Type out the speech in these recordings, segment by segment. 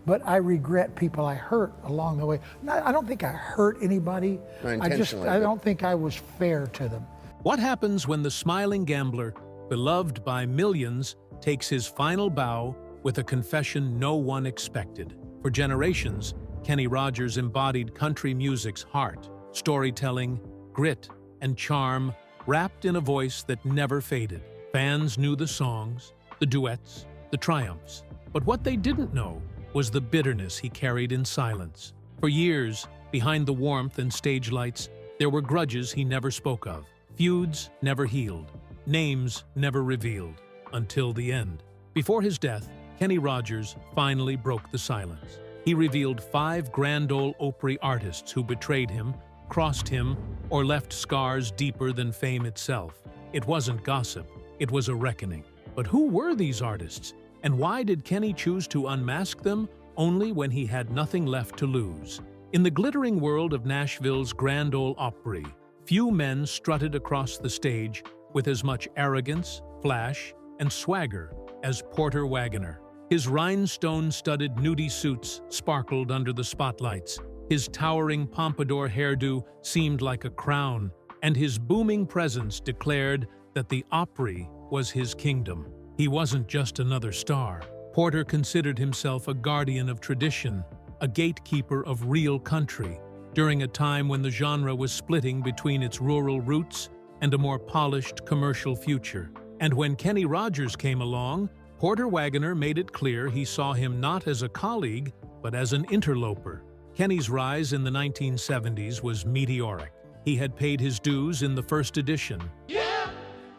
but I regret people I hurt along the way. I don't think I hurt anybody. Not I intentionally, don't think I was fair to them. What happens when the smiling gambler, beloved by millions, takes his final bow with a confession no one expected? For generations, Kenny Rogers embodied country music's heart, storytelling, grit, and charm, wrapped in a voice that never faded. Fans knew the songs, the duets, the triumphs, but what they didn't know was the bitterness he carried in silence. For years, behind the warmth and stage lights, there were grudges he never spoke of, feuds never healed, names never revealed, until the end. Before his death, Kenny Rogers finally broke the silence. He revealed 5 Grand Ole Opry artists who betrayed him, crossed him, or left scars deeper than fame itself. It wasn't gossip, it was a reckoning. But who were these artists, and why did Kenny choose to unmask them only when he had nothing left to lose? In the glittering world of Nashville's Grand Ole Opry, few men strutted across the stage with as much arrogance, flash, and swagger as Porter Wagoner. His rhinestone-studded nudie suits sparkled under the spotlights. His towering pompadour hairdo seemed like a crown, and his booming presence declared that the Opry was his kingdom. He wasn't just another star. Porter considered himself a guardian of tradition, a gatekeeper of real country, during a time when the genre was splitting between its rural roots and a more polished commercial future. And when Kenny Rogers came along, Porter Wagoner made it clear he saw him not as a colleague, but as an interloper. Kenny's rise in the 1970s was meteoric. He had paid his dues in the first edition. Yeah,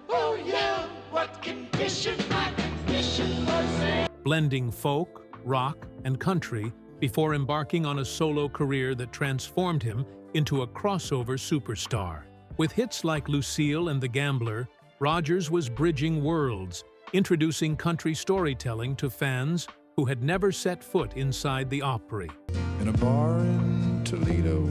oh yeah, what condition my condition was in. Blending folk, rock, and country before embarking on a solo career that transformed him into a crossover superstar. With hits like Lucille and The Gambler, Rogers was bridging worlds, introducing country storytelling to fans who had never set foot inside the Opry. In a bar in Toledo,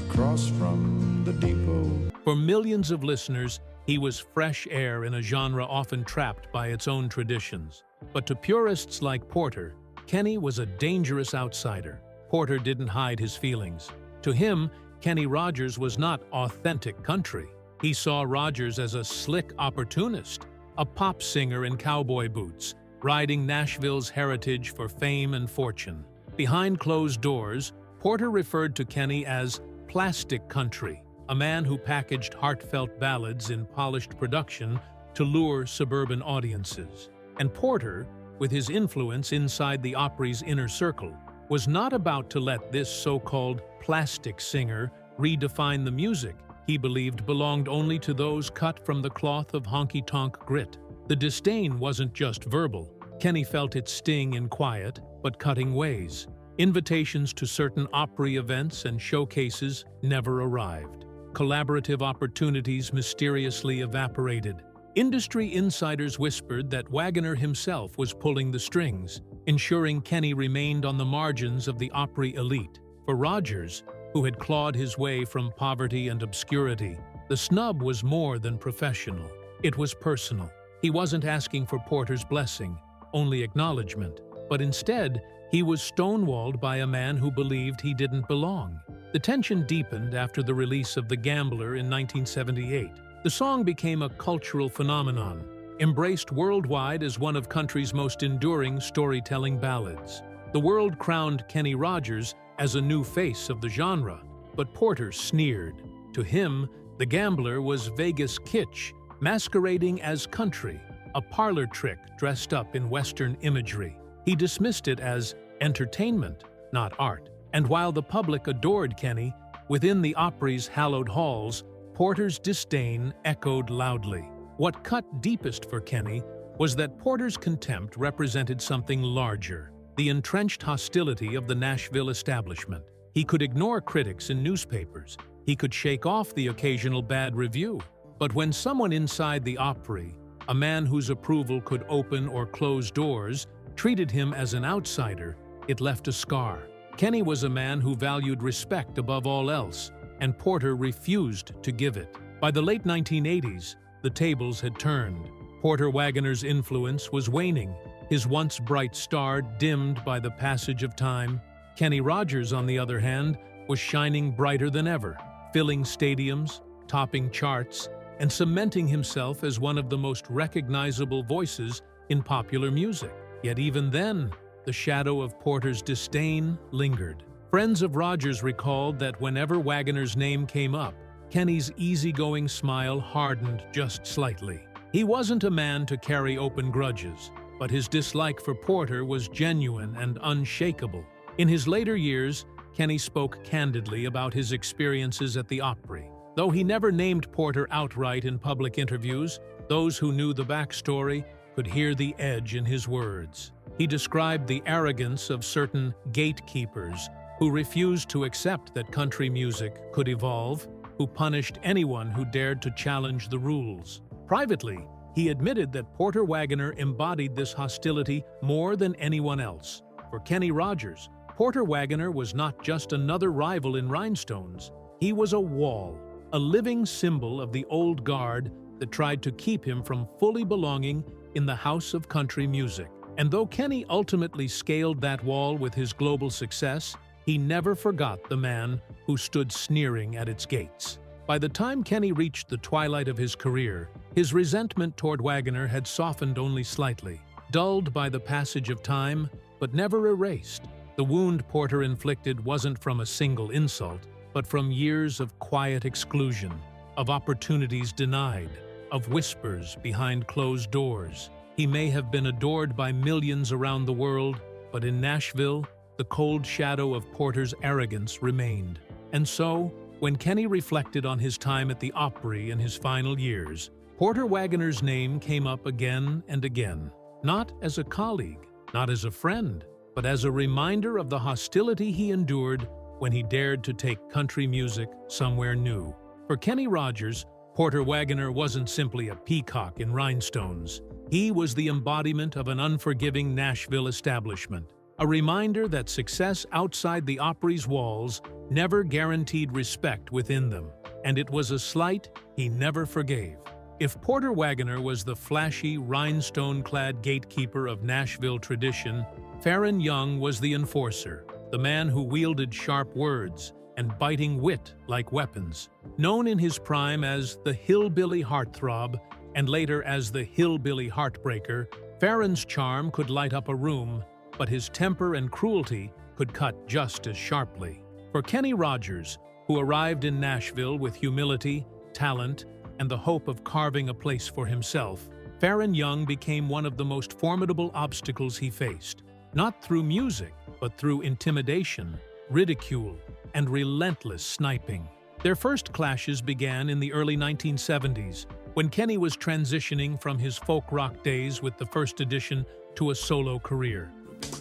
across from the depot. For millions of listeners, he was fresh air in a genre often trapped by its own traditions. But to purists like Porter, Kenny was a dangerous outsider. Porter didn't hide his feelings. To him, Kenny Rogers was not authentic country. He saw Rogers as a slick opportunist, a pop singer in cowboy boots, riding Nashville's heritage for fame and fortune. Behind closed doors, Porter referred to Kenny as plastic country, a man who packaged heartfelt ballads in polished production to lure suburban audiences. And Porter, with his influence inside the Opry's inner circle, was not about to let this so-called plastic singer redefine the music he believed belonged only to those cut from the cloth of honky-tonk grit. The disdain wasn't just verbal. Kenny felt its sting in quiet, but cutting ways. Invitations to certain Opry events and showcases never arrived. Collaborative opportunities mysteriously evaporated. Industry insiders whispered that Wagoner himself was pulling the strings, ensuring Kenny remained on the margins of the Opry elite. For Rogers, who had clawed his way from poverty and obscurity, the snub was more than professional. It was personal. He wasn't asking for Porter's blessing, only acknowledgement, but instead, he was stonewalled by a man who believed he didn't belong. The tension deepened after the release of The Gambler in 1978. The song became a cultural phenomenon, embraced worldwide as one of country's most enduring storytelling ballads. The world crowned Kenny Rogers as a new face of the genre, but Porter sneered. To him, The Gambler was Vegas kitsch, masquerading as country, a parlor trick dressed up in Western imagery. He dismissed it as entertainment, not art. And while the public adored Kenny, within the Opry's hallowed halls, Porter's disdain echoed loudly. What cut deepest for Kenny was that Porter's contempt represented something larger, the entrenched hostility of the Nashville establishment. He could ignore critics in newspapers. He could shake off the occasional bad review. But when someone inside the Opry, a man whose approval could open or close doors, treated him as an outsider, it left a scar. Kenny was a man who valued respect above all else, and Porter refused to give it. By the late 1980s, the tables had turned. Porter Wagoner's influence was waning, his once bright star dimmed by the passage of time. Kenny Rogers, on the other hand, was shining brighter than ever, filling stadiums, topping charts, and cementing himself as one of the most recognizable voices in popular music. Yet even then, the shadow of Porter's disdain lingered. Friends of Rogers recalled that whenever Wagoner's name came up, Kenny's easygoing smile hardened just slightly. He wasn't a man to carry open grudges, but his dislike for Porter was genuine and unshakable. In his later years, Kenny spoke candidly about his experiences at the Opry. Though he never named Porter outright in public interviews, those who knew the backstory could hear the edge in his words. He described the arrogance of certain gatekeepers who refused to accept that country music could evolve, who punished anyone who dared to challenge the rules. Privately, he admitted that Porter Wagoner embodied this hostility more than anyone else. For Kenny Rogers, Porter Wagoner was not just another rival in rhinestones. He was a wall, a living symbol of the old guard that tried to keep him from fully belonging in the house of country music. And though Kenny ultimately scaled that wall with his global success, he never forgot the man who stood sneering at its gates. By the time Kenny reached the twilight of his career, his resentment toward Wagoner had softened only slightly, dulled by the passage of time, but never erased. The wound Porter inflicted wasn't from a single insult, but from years of quiet exclusion, of opportunities denied, of whispers behind closed doors. He may have been adored by millions around the world, but in Nashville, the cold shadow of Porter's arrogance remained. And so, when Kenny reflected on his time at the Opry in his final years, Porter Wagoner's name came up again and again, not as a colleague, not as a friend, but as a reminder of the hostility he endured when he dared to take country music somewhere new. For Kenny Rogers, Porter Wagoner wasn't simply a peacock in rhinestones. He was the embodiment of an unforgiving Nashville establishment, a reminder that success outside the Opry's walls never guaranteed respect within them, and it was a slight he never forgave. If Porter Wagoner was the flashy, rhinestone-clad gatekeeper of Nashville tradition, Faron Young was the enforcer, the man who wielded sharp words and biting wit like weapons. Known in his prime as the hillbilly heartthrob and later as the hillbilly heartbreaker, Faron's charm could light up a room, but his temper and cruelty could cut just as sharply. For Kenny Rogers, who arrived in Nashville with humility, talent, and the hope of carving a place for himself, Faron Young became one of the most formidable obstacles he faced, not through music, but through intimidation, ridicule, and relentless sniping. Their first clashes began in the early 1970s, when Kenny was transitioning from his folk rock days with the First Edition to a solo career.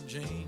Jane,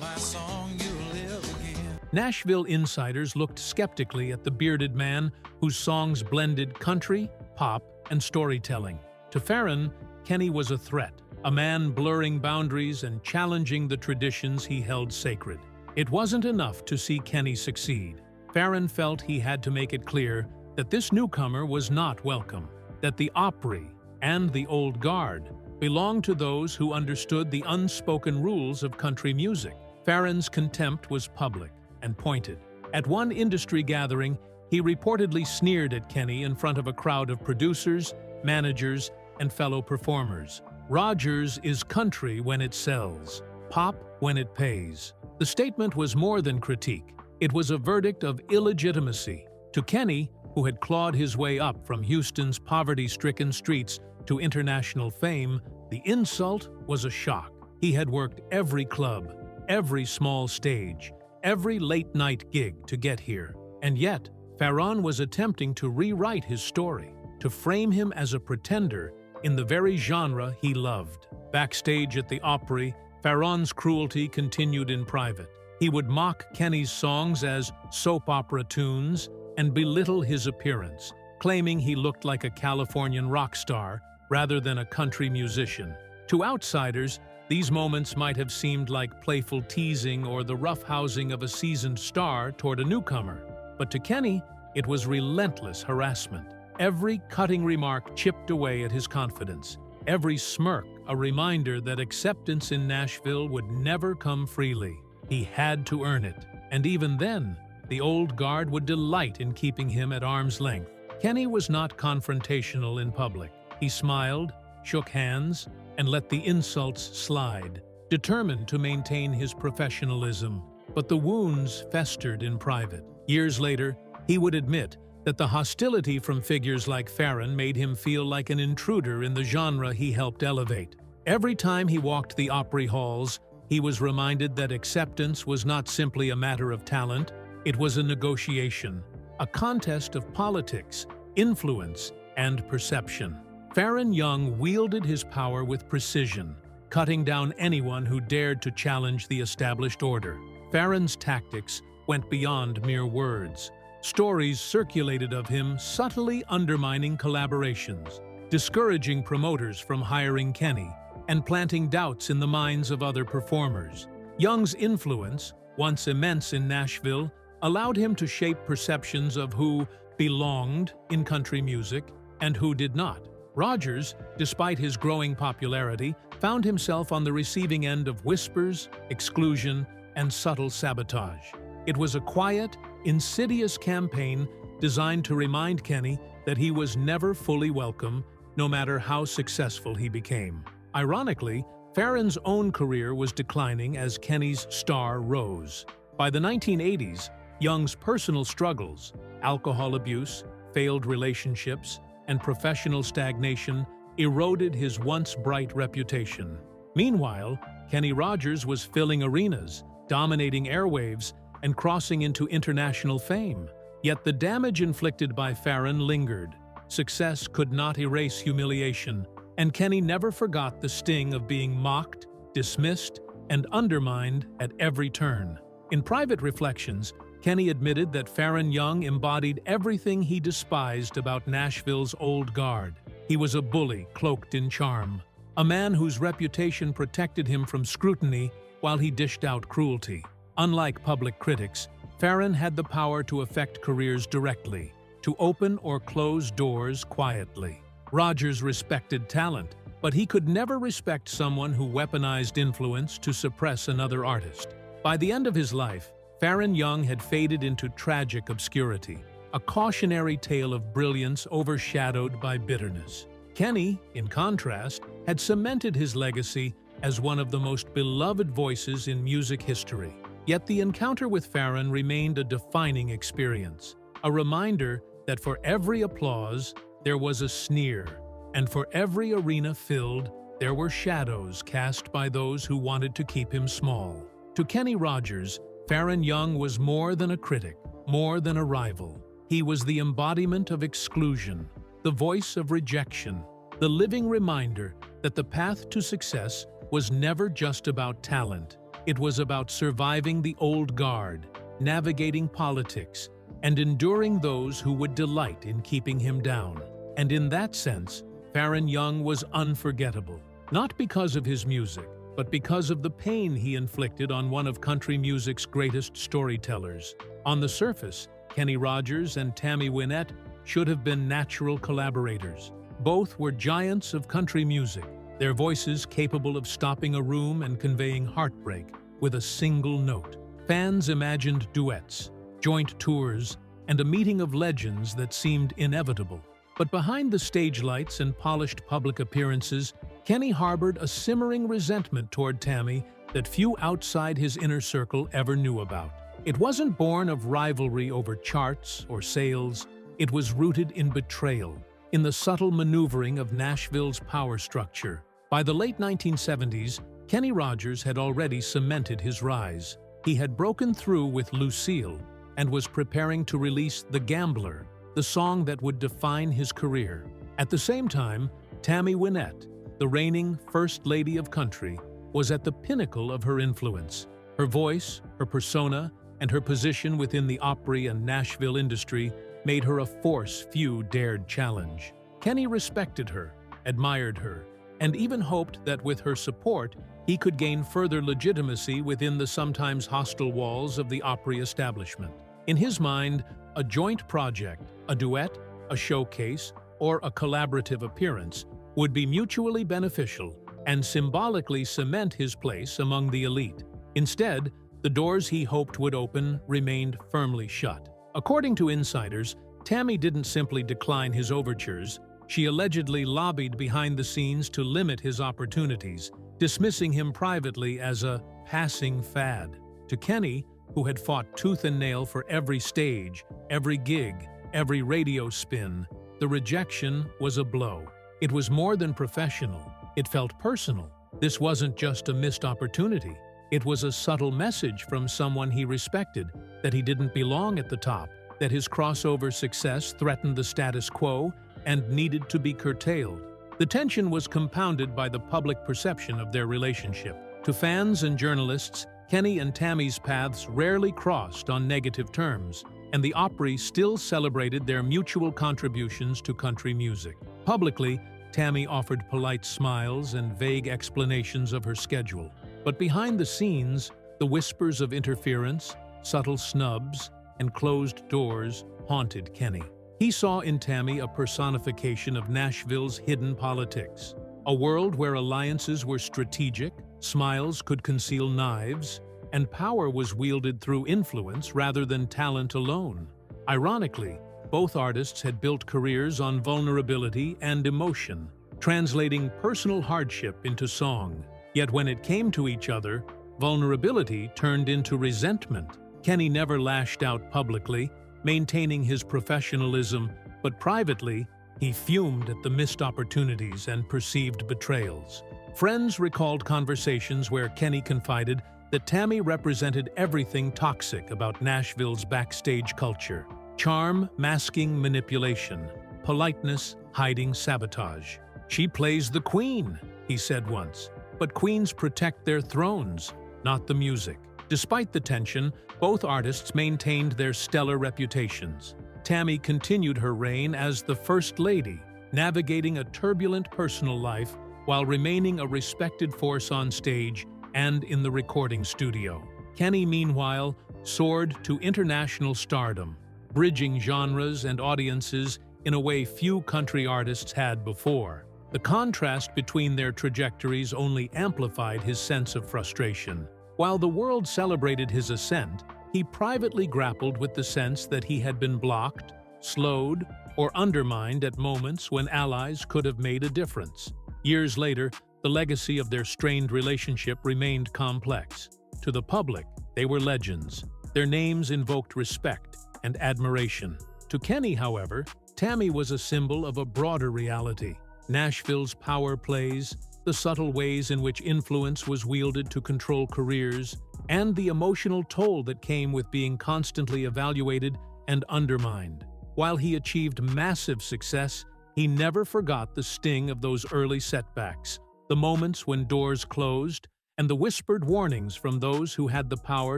my song you'll live again. Nashville insiders looked skeptically at the bearded man whose songs blended country, pop, and storytelling. To Faron, Kenny was a threat, a man blurring boundaries and challenging the traditions he held sacred. It wasn't enough to see Kenny succeed. Faron felt he had to make it clear that this newcomer was not welcome, that the Opry and the old guard belonged to those who understood the unspoken rules of country music. Faron's contempt was public and pointed. At one industry gathering, he reportedly sneered at Kenny in front of a crowd of producers, managers, and fellow performers. Rogers is country when it sells, pop when it pays. The statement was more than critique. It was a verdict of illegitimacy. To Kenny, who had clawed his way up from Houston's poverty-stricken streets to international fame, the insult was a shock. He had worked every club, every small stage, every late-night gig to get here. And yet, Faron was attempting to rewrite his story, to frame him as a pretender in the very genre he loved. Backstage at the Opry, Faron's cruelty continued in private. He would mock Kenny's songs as soap opera tunes and belittle his appearance, claiming he looked like a Californian rock star rather than a country musician. To outsiders, these moments might have seemed like playful teasing or the roughhousing of a seasoned star toward a newcomer. But to Kenny, it was relentless harassment. Every cutting remark chipped away at his confidence. every smirk a reminder that acceptance in Nashville would never come freely. He had to earn it, and even then, the old guard would delight in keeping him at arm's length. Kenny was not confrontational in public. He smiled, shook hands, and let the insults slide, determined to maintain his professionalism. But the wounds festered in private. Years later, he would admit that the hostility from figures like Farron made him feel like an intruder in the genre he helped elevate. Every time he walked the Opry halls, he was reminded that acceptance was not simply a matter of talent, it was a negotiation, a contest of politics, influence, and perception. Farron Young wielded his power with precision, cutting down anyone who dared to challenge the established order. Farron's tactics went beyond mere words. Stories circulated of him subtly undermining collaborations, discouraging promoters from hiring Kenny, and planting doubts in the minds of other performers. Young's influence, once immense in Nashville, allowed him to shape perceptions of who belonged in country music and who did not. Rogers, despite his growing popularity, found himself on the receiving end of whispers, exclusion, and subtle sabotage. It was a quiet, insidious campaign designed to remind Kenny that he was never fully welcome, no matter how successful he became. Ironically, Farron's own career was declining as Kenny's star rose. By the 1980s, Young's personal struggles, alcohol abuse, failed relationships, and professional stagnation eroded his once bright reputation. Meanwhile, Kenny Rogers was filling arenas, dominating airwaves, and crossing into international fame. Yet the damage inflicted by Farron lingered. Success could not erase humiliation, and Kenny never forgot the sting of being mocked, dismissed, and undermined at every turn. In private reflections, Kenny admitted that Farron Young embodied everything he despised about Nashville's old guard. He was a bully cloaked in charm, a man whose reputation protected him from scrutiny while he dished out cruelty. Unlike public critics, Farron had the power to affect careers directly, to open or close doors quietly. Rogers respected talent, but he could never respect someone who weaponized influence to suppress another artist. By the end of his life, Farron Young had faded into tragic obscurity, a cautionary tale of brilliance overshadowed by bitterness. Kenny, in contrast, had cemented his legacy as one of the most beloved voices in music history. Yet the encounter with Farron remained a defining experience, a reminder that for every applause, there was a sneer, and for every arena filled, there were shadows cast by those who wanted to keep him small. To Kenny Rogers, Farron Young was more than a critic, more than a rival. He was the embodiment of exclusion, the voice of rejection, the living reminder that the path to success was never just about talent. It was about surviving the old guard, navigating politics, and enduring those who would delight in keeping him down. And in that sense, Farron Young was unforgettable, not because of his music, but because of the pain he inflicted on one of country music's greatest storytellers. On the surface, Kenny Rogers and Tammy Wynette should have been natural collaborators. Both were giants of country music, their voices capable of stopping a room and conveying heartbreak with a single note. Fans imagined duets, joint tours, and a meeting of legends that seemed inevitable. But behind the stage lights and polished public appearances, Kenny harbored a simmering resentment toward Tammy that few outside his inner circle ever knew about. It wasn't born of rivalry over charts or sales. It was rooted in betrayal, in the subtle maneuvering of Nashville's power structure. By the late 1970s, Kenny Rogers had already cemented his rise. He had broken through with Lucille and was preparing to release The Gambler, the song that would define his career. At the same time, Tammy Wynette, the reigning First Lady of Country, was at the pinnacle of her influence. Her voice, her persona, and her position within the Opry and Nashville industry made her a force few dared challenge. Kenny respected her, admired her, and even hoped that with her support, he could gain further legitimacy within the sometimes hostile walls of the Opry establishment. In his mind, a joint project, a duet, a showcase, or a collaborative appearance would be mutually beneficial and symbolically cement his place among the elite. Instead, the doors he hoped would open remained firmly shut. According to insiders, Tammy didn't simply decline his overtures. She allegedly lobbied behind the scenes to limit his opportunities, dismissing him privately as a passing fad. To Kenny, who had fought tooth and nail for every stage, every gig, every radio spin, the rejection was a blow. It was more than professional. It felt personal. This wasn't just a missed opportunity. It was a subtle message from someone he respected that he didn't belong at the top, that his crossover success threatened the status quo and needed to be curtailed. The tension was compounded by the public perception of their relationship. To fans and journalists, Kenny and Tammy's paths rarely crossed on negative terms, and the Opry still celebrated their mutual contributions to country music. Publicly, Tammy offered polite smiles and vague explanations of her schedule. But behind the scenes, the whispers of interference, subtle snubs, and closed doors haunted Kenny. He saw in Tammy a personification of Nashville's hidden politics, a world where alliances were strategic, smiles could conceal knives, and power was wielded through influence rather than talent alone. Ironically, both artists had built careers on vulnerability and emotion, translating personal hardship into song. Yet when it came to each other, vulnerability turned into resentment. Kenny never lashed out publicly, maintaining his professionalism, but privately, he fumed at the missed opportunities and perceived betrayals. Friends recalled conversations where Kenny confided that Tammy represented everything toxic about Nashville's backstage culture: charm masking manipulation, politeness hiding sabotage. "She plays the queen," he said once, "but queens protect their thrones, not the music." Despite the tension, both artists maintained their stellar reputations. Tammy continued her reign as the First Lady, navigating a turbulent personal life while remaining a respected force on stage and in the recording studio. Kenny, meanwhile, soared to international stardom, bridging genres and audiences in a way few country artists had before. The contrast between their trajectories only amplified his sense of frustration. While the world celebrated his ascent, he privately grappled with the sense that he had been blocked, slowed, or undermined at moments when allies could have made a difference. Years later, the legacy of their strained relationship remained complex. To the public, they were legends. Their names invoked respect and admiration. To Kenny, however, Tammy was a symbol of a broader reality. Nashville's power plays, the subtle ways in which influence was wielded to control careers, and the emotional toll that came with being constantly evaluated and undermined. While he achieved massive success, he never forgot the sting of those early setbacks, the moments when doors closed, and the whispered warnings from those who had the power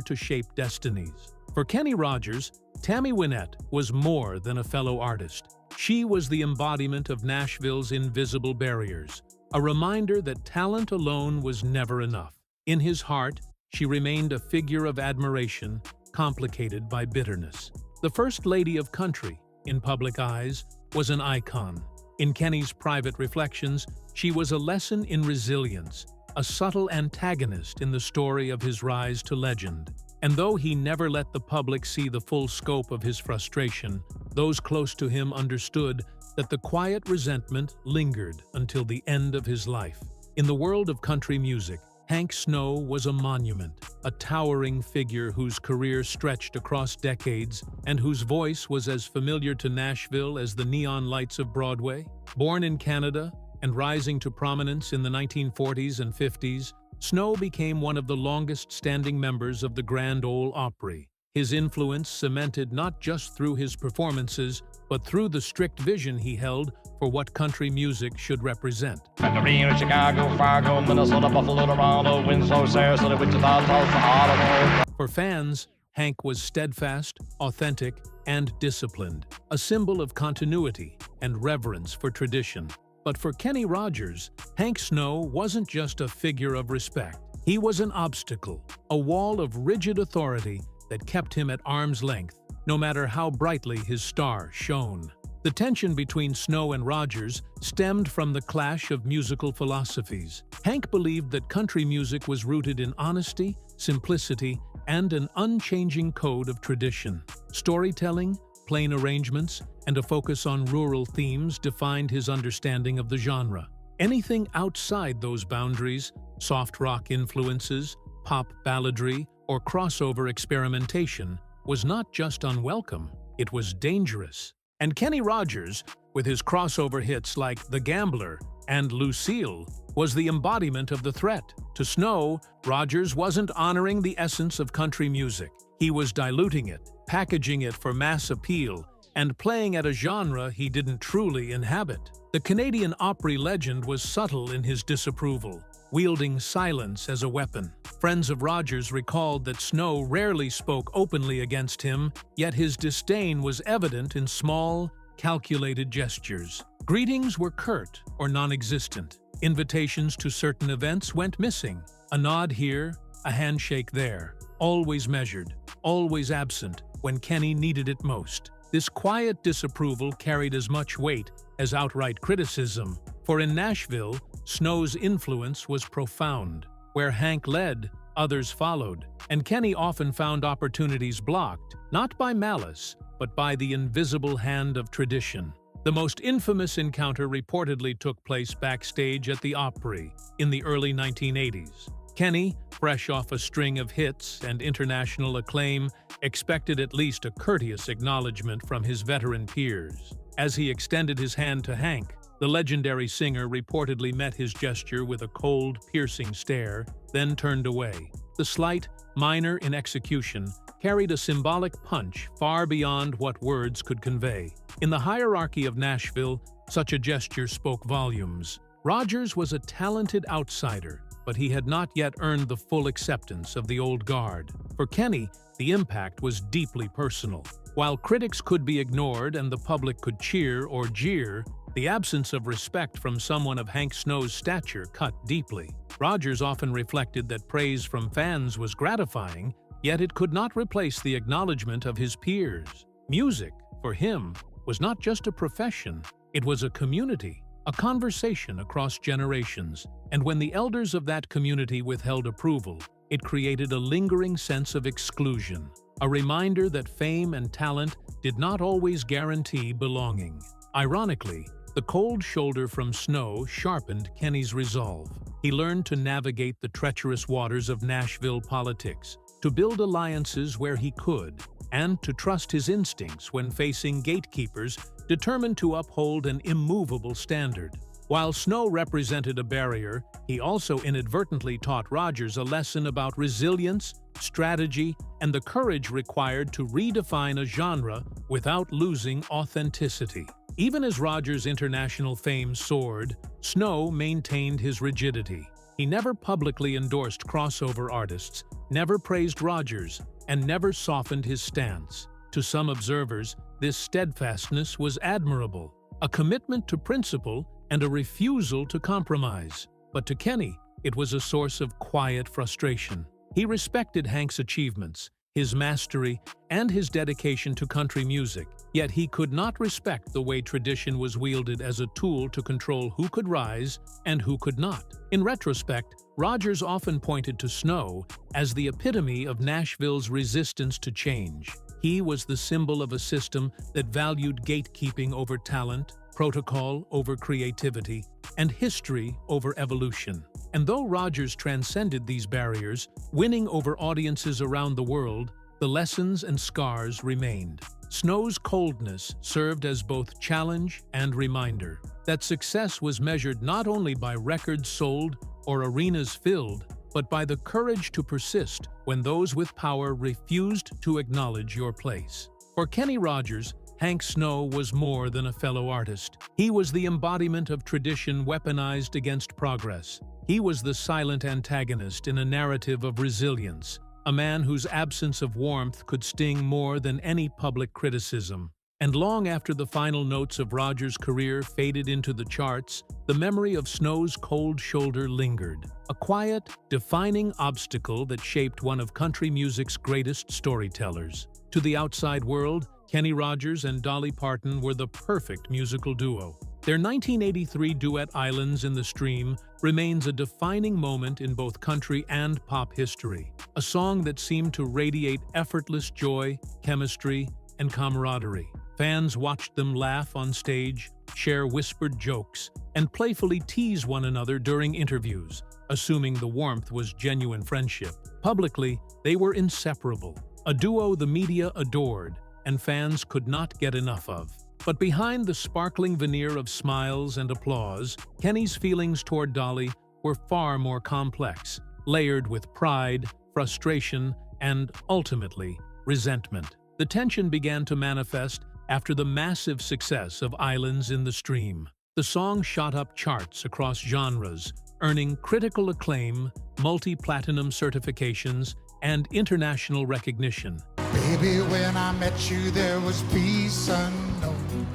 to shape destinies. For Kenny Rogers, Tammy Wynette was more than a fellow artist. She was the embodiment of Nashville's invisible barriers, a reminder that talent alone was never enough. In his heart, she remained a figure of admiration, complicated by bitterness. The First Lady of Country, in public eyes, was an icon. In Kenny's private reflections, she was a lesson in resilience, a subtle antagonist in the story of his rise to legend. And though he never let the public see the full scope of his frustration, those close to him understood that the quiet resentment lingered until the end of his life. In the world of country music, Hank Snow was a monument, a towering figure whose career stretched across decades and whose voice was as familiar to Nashville as the neon lights of Broadway. Born in Canada and rising to prominence in the 1940s and 50s, Snow became one of the longest-standing members of the Grand Ole Opry. His influence cemented not just through his performances, but through the strict vision he held for what country music should represent. Reno, Chicago, Fargo, Minnesota, Buffalo, Toronto, Winslow, Sarasota, Wichita, Tulsa, Ottawa. For fans, Hank was steadfast, authentic, and disciplined, a symbol of continuity and reverence for tradition. But for Kenny Rogers, Hank Snow wasn't just a figure of respect. He was an obstacle, a wall of rigid authority that kept him at arm's length, no matter how brightly his star shone. The tension between Snow and Rogers stemmed from the clash of musical philosophies. Hank believed that country music was rooted in honesty, simplicity, and an unchanging code of tradition. Storytelling, plain arrangements, and a focus on rural themes defined his understanding of the genre. Anything outside those boundaries, soft rock influences, pop balladry, or crossover experimentation, was not just unwelcome, it was dangerous. And Kenny Rogers, with his crossover hits like The Gambler and Lucille, was the embodiment of the threat. To Snow, Rogers wasn't honoring the essence of country music. He was diluting it, packaging it for mass appeal, and playing at a genre he didn't truly inhabit. The Canadian Opry legend was subtle in his disapproval, wielding silence as a weapon. Friends of Rogers recalled that Snow rarely spoke openly against him, yet his disdain was evident in small, calculated gestures. Greetings were curt or non-existent. Invitations to certain events went missing. A nod here, a handshake there. Always measured, always absent when Kenny needed it most. This quiet disapproval carried as much weight as outright criticism, for in Nashville, Snow's influence was profound. Where Hank led, others followed, and Kenny often found opportunities blocked, not by malice, but by the invisible hand of tradition. The most infamous encounter reportedly took place backstage at the Opry in the early 1980s. Kenny, fresh off a string of hits and international acclaim, expected at least a courteous acknowledgement from his veteran peers. As he extended his hand to Hank, the legendary singer reportedly met his gesture with a cold, piercing stare, then turned away. The slight, minor in execution, carried a symbolic punch far beyond what words could convey. In the hierarchy of Nashville, such a gesture spoke volumes. Rogers was a talented outsider, but he had not yet earned the full acceptance of the old guard. For Kenny, the impact was deeply personal. While critics could be ignored and the public could cheer or jeer, the absence of respect from someone of Hank Snow's stature cut deeply. Rogers often reflected that praise from fans was gratifying, yet it could not replace the acknowledgement of his peers. Music, for him, was not just a profession, it was a community, a conversation across generations, and when the elders of that community withheld approval, it created a lingering sense of exclusion, a reminder that fame and talent did not always guarantee belonging. Ironically, the cold shoulder from Snow sharpened Kenny's resolve. He learned to navigate the treacherous waters of Nashville politics, to build alliances where he could, and to trust his instincts when facing gatekeepers determined to uphold an immovable standard. While Snow represented a barrier, he also inadvertently taught Rogers a lesson about resilience, strategy, and the courage required to redefine a genre without losing authenticity. Even as Rogers' international fame soared, Snow maintained his rigidity. He never publicly endorsed crossover artists, never praised Rogers, and never softened his stance. To some observers, this steadfastness was admirable, a commitment to principle and a refusal to compromise. But to Kenny, it was a source of quiet frustration. He respected Hank's achievements, his mastery, and his dedication to country music, yet he could not respect the way tradition was wielded as a tool to control who could rise and who could not. In retrospect, Rogers often pointed to Snow as the epitome of Nashville's resistance to change. He was the symbol of a system that valued gatekeeping over talent, protocol over creativity, and history over evolution. And though Rogers transcended these barriers, winning over audiences around the world, the lessons and scars remained. Snow's coldness served as both challenge and reminder that success was measured not only by records sold or arenas filled, but by the courage to persist when those with power refused to acknowledge your place. For Kenny Rogers, Hank Snow was more than a fellow artist. He was the embodiment of tradition weaponized against progress. He was the silent antagonist in a narrative of resilience, a man whose absence of warmth could sting more than any public criticism. And long after the final notes of Rogers' career faded into the charts, the memory of Snow's cold shoulder lingered, a quiet, defining obstacle that shaped one of country music's greatest storytellers. To the outside world, Kenny Rogers and Dolly Parton were the perfect musical duo. Their 1983 duet Islands in the Stream remains a defining moment in both country and pop history, a song that seemed to radiate effortless joy, chemistry, and camaraderie. Fans watched them laugh on stage, share whispered jokes, and playfully tease one another during interviews, assuming the warmth was genuine friendship. Publicly, they were inseparable, a duo the media adored and fans could not get enough of. But behind the sparkling veneer of smiles and applause, Kenny's feelings toward Dolly were far more complex, layered with pride, frustration, and, ultimately, resentment. The tension began to manifest after the massive success of Islands in the Stream. The song shot up charts across genres, earning critical acclaim, multi-platinum certifications, and international recognition. Baby, when I met you, there was peace unknown.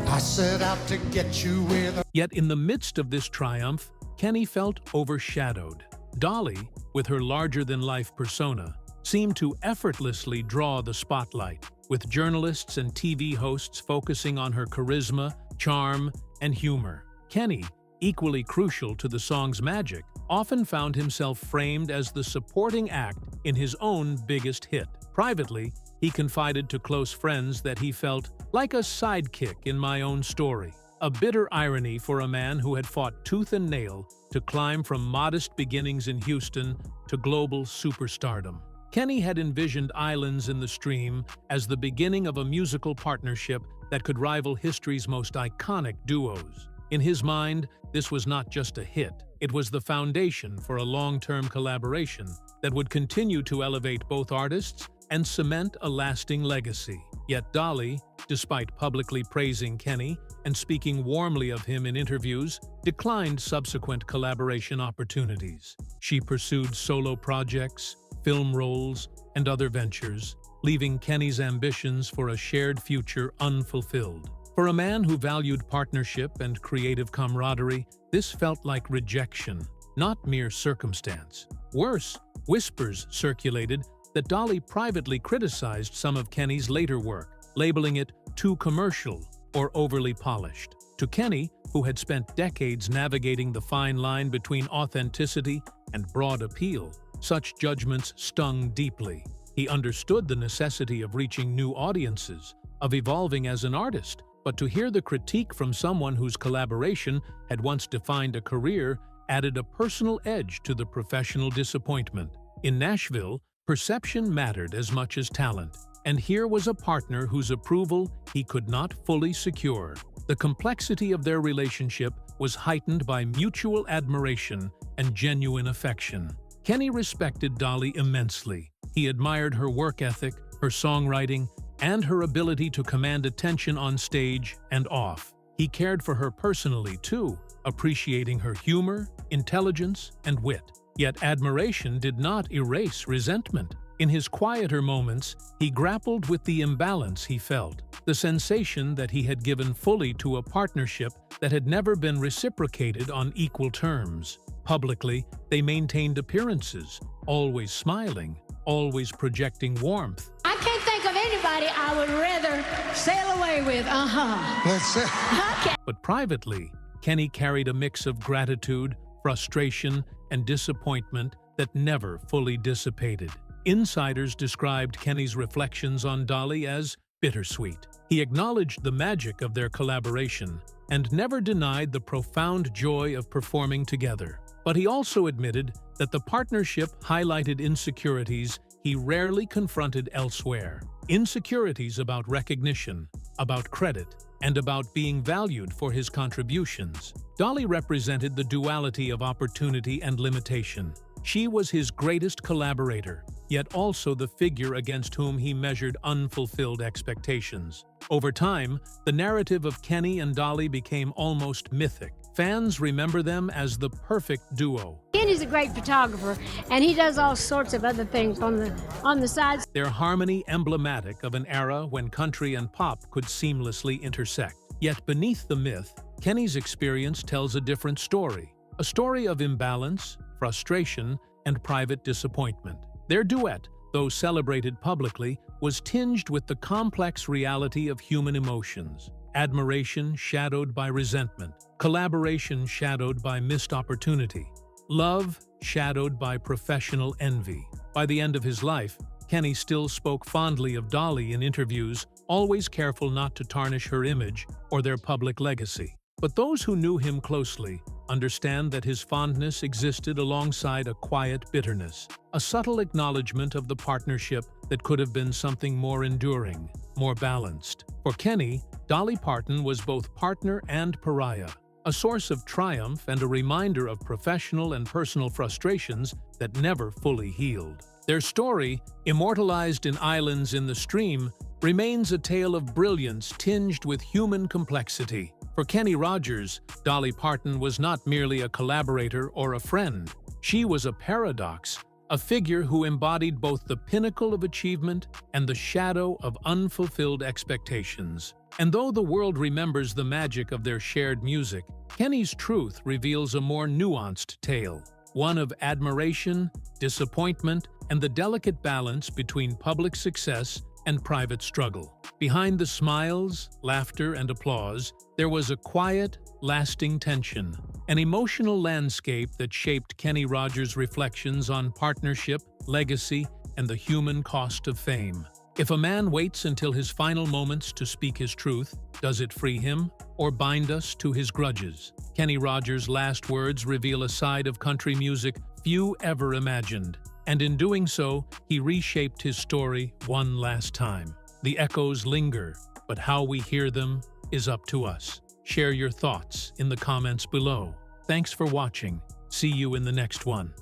I set out to get you with a... Yet in the midst of this triumph, Kenny felt overshadowed. Dolly, with her larger-than-life persona, seemed to effortlessly draw the spotlight, with journalists and TV hosts focusing on her charisma, charm, and humor. Kenny, equally crucial to the song's magic, often found himself framed as the supporting act in his own biggest hit. Privately, he confided to close friends that he felt like a sidekick in my own story, a bitter irony for a man who had fought tooth and nail to climb from modest beginnings in Houston to global superstardom. Kenny had envisioned Islands in the Stream as the beginning of a musical partnership that could rival history's most iconic duos. In his mind, this was not just a hit, it was the foundation for a long-term collaboration that would continue to elevate both artists and cement a lasting legacy. Yet Dolly, despite publicly praising Kenny and speaking warmly of him in interviews, declined subsequent collaboration opportunities. She pursued solo projects, film roles, and other ventures, leaving Kenny's ambitions for a shared future unfulfilled. For a man who valued partnership and creative camaraderie, this felt like rejection, not mere circumstance. Worse, whispers circulated that Dolly privately criticized some of Kenny's later work, labeling it too commercial or overly polished. To Kenny, who had spent decades navigating the fine line between authenticity and broad appeal, such judgments stung deeply. He understood the necessity of reaching new audiences, of evolving as an artist, but to hear the critique from someone whose collaboration had once defined a career added a personal edge to the professional disappointment. In Nashville, perception mattered as much as talent, and here was a partner whose approval he could not fully secure. The complexity of their relationship was heightened by mutual admiration and genuine affection. Kenny respected Dolly immensely. He admired her work ethic, her songwriting, and her ability to command attention on stage and off. He cared for her personally, too, appreciating her humor, intelligence, and wit. Yet admiration did not erase resentment. In his quieter moments, he grappled with the imbalance he felt, the sensation that he had given fully to a partnership that had never been reciprocated on equal terms. Publicly, they maintained appearances, always smiling, always projecting warmth. I can't think of anybody I would rather sail away with. Let's say... Okay. But privately, Kenny carried a mix of gratitude, frustration, and disappointment that never fully dissipated. Insiders described Kenny's reflections on Dolly as bittersweet. He acknowledged the magic of their collaboration and never denied the profound joy of performing together. But he also admitted that the partnership highlighted insecurities he rarely confronted elsewhere. Insecurities about recognition, about credit, and about being valued for his contributions. Dolly represented the duality of opportunity and limitation. She was his greatest collaborator, yet also the figure against whom he measured unfulfilled expectations. Over time, the narrative of Kenny and Dolly became almost mythic. Fans remember them as the perfect duo. Kenny's a great photographer, and he does all sorts of other things on the sides. Their harmony emblematic of an era when country and pop could seamlessly intersect. Yet beneath the myth, Kenny's experience tells a different story. A story of imbalance, frustration, and private disappointment. Their duet, though celebrated publicly, was tinged with the complex reality of human emotions. Admiration shadowed by resentment, collaboration shadowed by missed opportunity, love shadowed by professional envy. By the end of his life, Kenny still spoke fondly of Dolly in interviews, always careful not to tarnish her image or their public legacy. But those who knew him closely understand that his fondness existed alongside a quiet bitterness, a subtle acknowledgement of the partnership that could have been something more enduring, more balanced. For Kenny, Dolly Parton was both partner and pariah, a source of triumph and a reminder of professional and personal frustrations that never fully healed. Their story, immortalized in Islands in the Stream, remains a tale of brilliance tinged with human complexity. For Kenny Rogers, Dolly Parton was not merely a collaborator or a friend. She was a paradox, a figure who embodied both the pinnacle of achievement and the shadow of unfulfilled expectations. And though the world remembers the magic of their shared music, Kenny's truth reveals a more nuanced tale, one of admiration, disappointment, and the delicate balance between public success and private struggle. Behind the smiles, laughter, and applause, there was a quiet, lasting tension, an emotional landscape that shaped Kenny Rogers' reflections on partnership, legacy, and the human cost of fame. If a man waits until his final moments to speak his truth, does it free him or bind us to his grudges? Kenny Rogers' last words reveal a side of country music few ever imagined, and in doing so, he reshaped his story one last time. The echoes linger, but how we hear them is up to us. Share your thoughts in the comments below. Thanks for watching. See you in the next one.